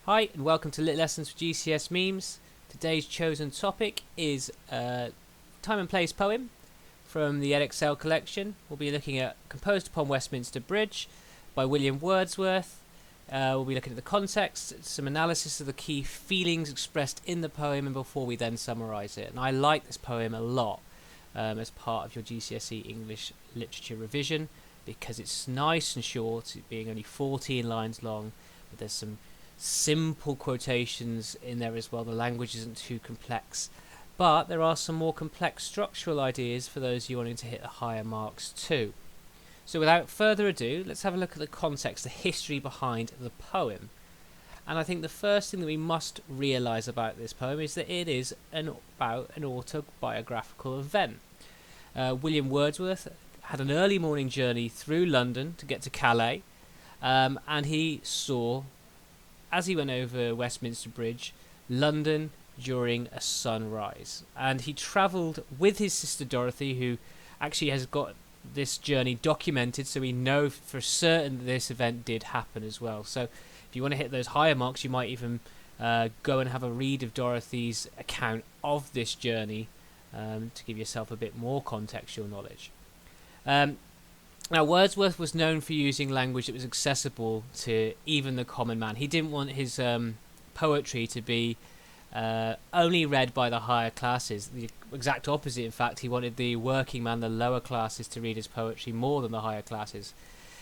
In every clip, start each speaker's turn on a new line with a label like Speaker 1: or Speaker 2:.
Speaker 1: Hi and welcome to Lit Lessons for GCS Memes. Today's chosen topic is a time and place poem from the EdXL collection. We'll be looking at Composed Upon Westminster Bridge by William Wordsworth. We'll be looking at the context, some analysis of the key feelings expressed in the poem, and before we then summarise it. And I like this poem a lot as part of your GCSE English literature revision because it's nice and short, being only 14 lines long, but there's some simple quotations in there as well. The language isn't too complex, but there are some more complex structural ideas for those you wanting to hit the higher marks too. So without further ado, let's have a look at the context, the history behind the poem. And I think the first thing that we must realise about this poem is that it is about an autobiographical event. William Wordsworth had an early morning journey through London to get to Calais, and he saw, as he went over Westminster Bridge, London during a sunrise. And he travelled with his sister Dorothy, who actually has got this journey documented, so we know for certain that this event did happen as well. So if you want to hit those higher marks, you might even go and have a read of Dorothy's account of this journey to give yourself a bit more contextual knowledge. Now, Wordsworth was known for using language that was accessible to even the common man. He didn't want his poetry to be only read by the higher classes. The exact opposite, in fact. He wanted the working man, the lower classes, to read his poetry more than the higher classes.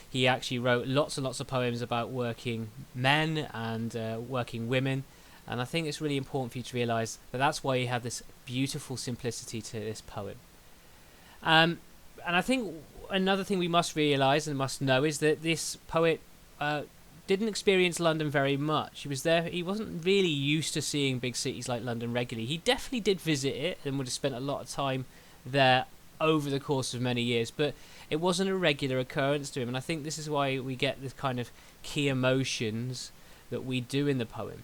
Speaker 1: He actually wrote lots and lots of poems about working men and working women. And I think it's really important for you to realise that that's why he had this beautiful simplicity to this poem. And I think another thing we must realise and must know is that this poet didn't experience London very much. He was there. He wasn't really used to seeing big cities like London regularly. He definitely did visit it and would have spent a lot of time there over the course of many years, but it wasn't a regular occurrence to him. And I think this is why we get this kind of key emotions that we do in the poem,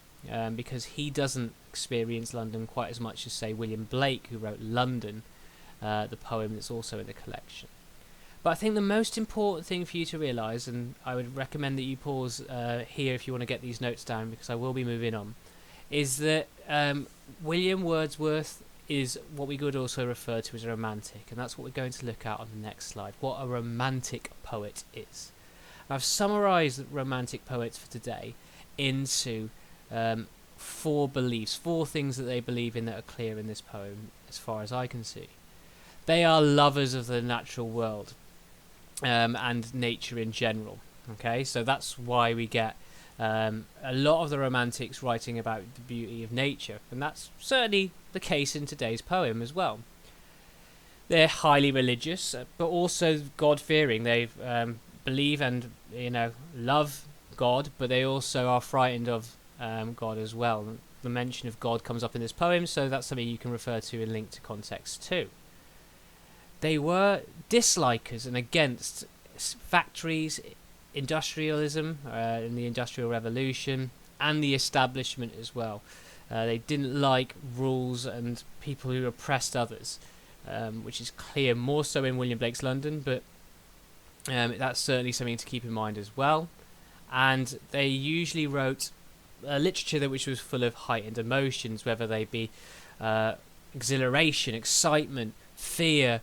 Speaker 1: because he doesn't experience London quite as much as, say, William Blake, who wrote London, the poem that's also in the collection. But I think the most important thing for you to realise, and I would recommend that you pause here if you want to get these notes down, because I will be moving on, is that William Wordsworth is what we could also refer to as a romantic, and that's what we're going to look at on the next slide, what a romantic poet is. And I've summarised romantic poets for today into four beliefs, four things that they believe in that are clear in this poem as far as I can see. They are lovers of the natural world. And nature in general. Okay, so that's why we get a lot of the romantics writing about the beauty of nature, and that's certainly the case in today's poem as well. They're highly religious, but also God-fearing. They believe and love God, but they also are frightened of God as well. The mention of God comes up in this poem, so that's something you can refer to and link to context too. They were dislikers and against factories, industrialism in the Industrial Revolution, and the establishment as well. They didn't like rules and people who oppressed others, which is clear more so in William Blake's London, but that's certainly something to keep in mind as well. And they usually wrote literature which was full of heightened emotions, whether they be exhilaration, excitement, fear,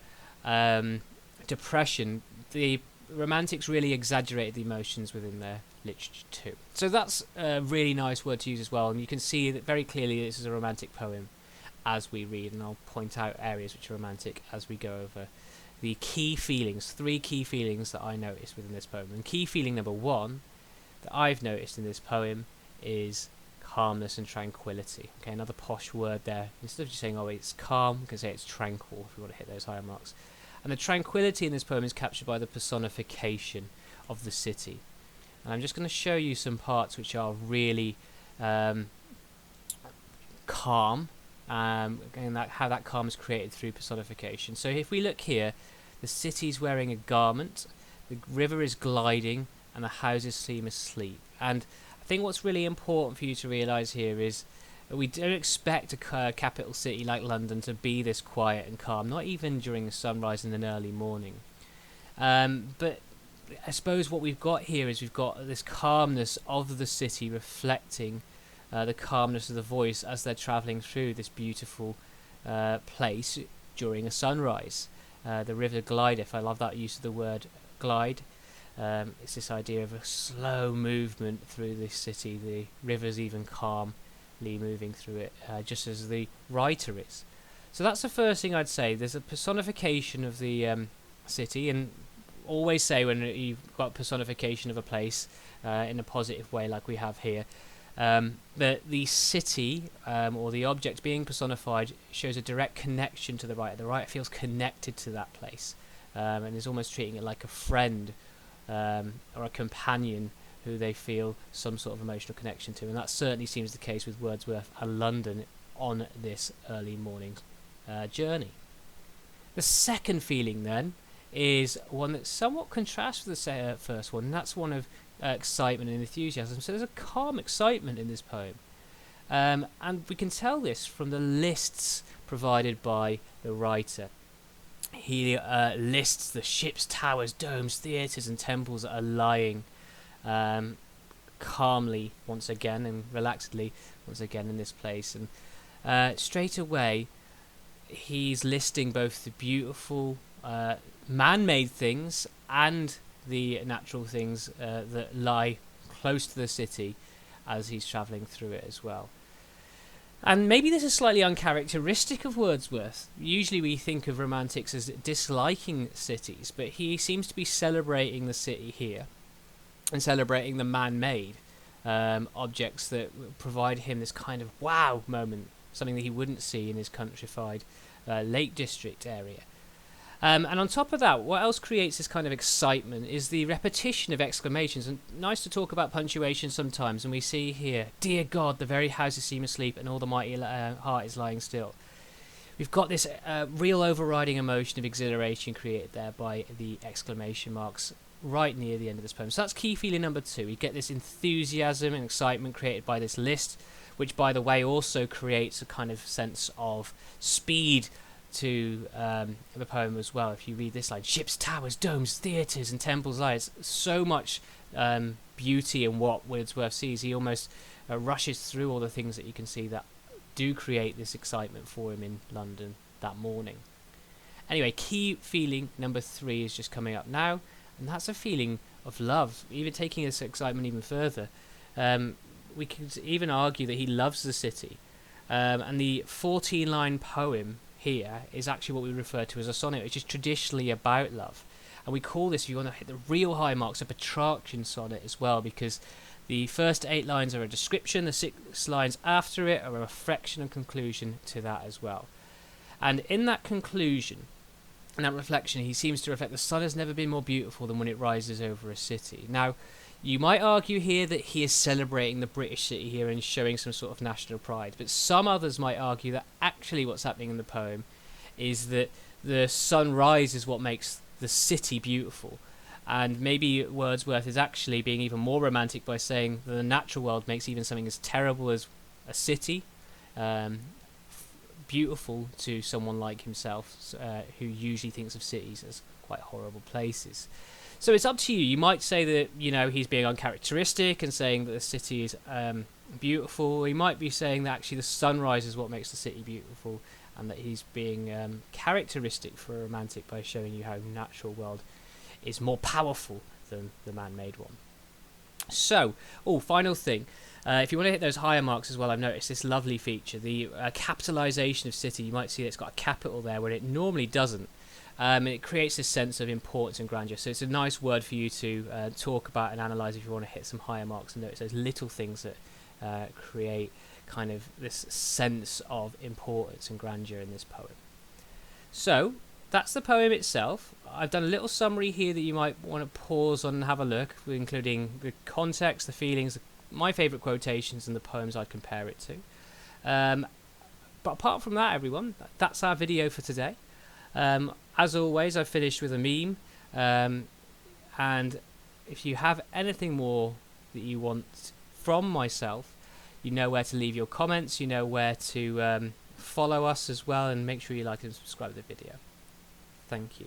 Speaker 1: depression. The romantics really exaggerated the emotions within their literature too. So that's a really nice word to use as well, and you can see that very clearly this is a romantic poem as we read, and I'll point out areas which are romantic as we go over the key feelings, three key feelings that I noticed within this poem. And key feeling number one that I've noticed in this poem is calmness and tranquility. Okay, another posh word there. Instead of just saying, oh, it's calm, you can say it's tranquil if you want to hit those higher marks. And the tranquility in this poem is captured by the personification of the city. And I'm just going to show you some parts which are really calm, and how that calm is created through personification. So if we look here, the city's wearing a garment, the river is gliding, and the houses seem asleep. And I think what's really important for you to realise here is that we don't expect a capital city like London to be this quiet and calm, not even during the sunrise in an early morning. But I suppose what we've got here is we've got this calmness of the city reflecting the calmness of the voice as they're travelling through this beautiful place during a sunrise. The river glideth. I love that use of the word glide. It's this idea of a slow movement through this city. The river's even calmly moving through it, just as the writer is. So that's the first thing I'd say. There's a personification of the city, and always say when you've got personification of a place in a positive way like we have here, that the city or the object being personified shows a direct connection to the writer. The writer feels connected to that place and is almost treating it like a friend or a companion who they feel some sort of emotional connection to, and that certainly seems the case with Wordsworth and London on this early morning journey. The second feeling then is one that somewhat contrasts with the first one, and that's one of excitement and enthusiasm. So there's a calm excitement in this poem, and we can tell this from the lists provided by the writer. He lists the ships, towers, domes, theatres and temples that are lying calmly once again and relaxedly once again in this place, and straight away he's listing both the beautiful man-made things and the natural things that lie close to the city as he's travelling through it as well. And maybe this is slightly uncharacteristic of Wordsworth. Usually we think of romantics as disliking cities, but he seems to be celebrating the city here and celebrating the man-made objects that provide him this kind of wow moment, something that he wouldn't see in his countrified Lake District area. And on top of that, what else creates this kind of excitement is the repetition of exclamations. And nice to talk about punctuation sometimes, and we see here, "Dear God, the very houses seem asleep, and all the mighty heart is lying still." We've got this real overriding emotion of exhilaration created there by the exclamation marks right near the end of this poem. So that's key feeling number 2. You get this enthusiasm and excitement created by this list, which, by the way, also creates a kind of sense of speed to the poem as well. If you read this line, ships, towers, domes, theatres and temples lie, it's so much beauty in what Wordsworth sees. He almost rushes through all the things that you can see that do create this excitement for him in London that morning. Anyway, key feeling number 3 is just coming up now, and that's a feeling of love. Even taking this excitement even further, we could even argue that he loves the city, and the 14-line poem here is actually what we refer to as a sonnet, which is traditionally about love. And we call this, if you want to hit the real high marks, a Petrarchan sonnet as well, because the first 8 lines are a description, the 6 lines after it are a reflection and conclusion to that as well. And in that conclusion and that reflection, he seems to reflect the sun has never been more beautiful than when it rises over a city. Now, you might argue here that he is celebrating the British city here and showing some sort of national pride, but some others might argue that actually what's happening in the poem is that the sunrise is what makes the city beautiful, and maybe Wordsworth is actually being even more romantic by saying that the natural world makes even something as terrible as a city beautiful to someone like himself, who usually thinks of cities as quite horrible places. So it's up to you. You might say that, he's being uncharacteristic and saying that the city is beautiful. He might be saying that actually the sunrise is what makes the city beautiful, and that he's being characteristic for a romantic by showing you how natural world is more powerful than the man-made one. So, final thing. If you want to hit those higher marks as well, I've noticed this lovely feature, the capitalisation of city. You might see that it's got a capital there where it normally doesn't. And it creates this sense of importance and grandeur. So it's a nice word for you to talk about and analyse if you want to hit some higher marks and notice those little things that create kind of this sense of importance and grandeur in this poem. So that's the poem itself. I've done a little summary here that you might want to pause on and have a look, including the context, the feelings, my favourite quotations and the poems I'd compare it to. But apart from that, everyone, that's our video for today. As always, I've finished with a meme, and if you have anything more that you want from myself, you know where to leave your comments, you know where to follow us as well, and make sure you like and subscribe to the video. Thank you.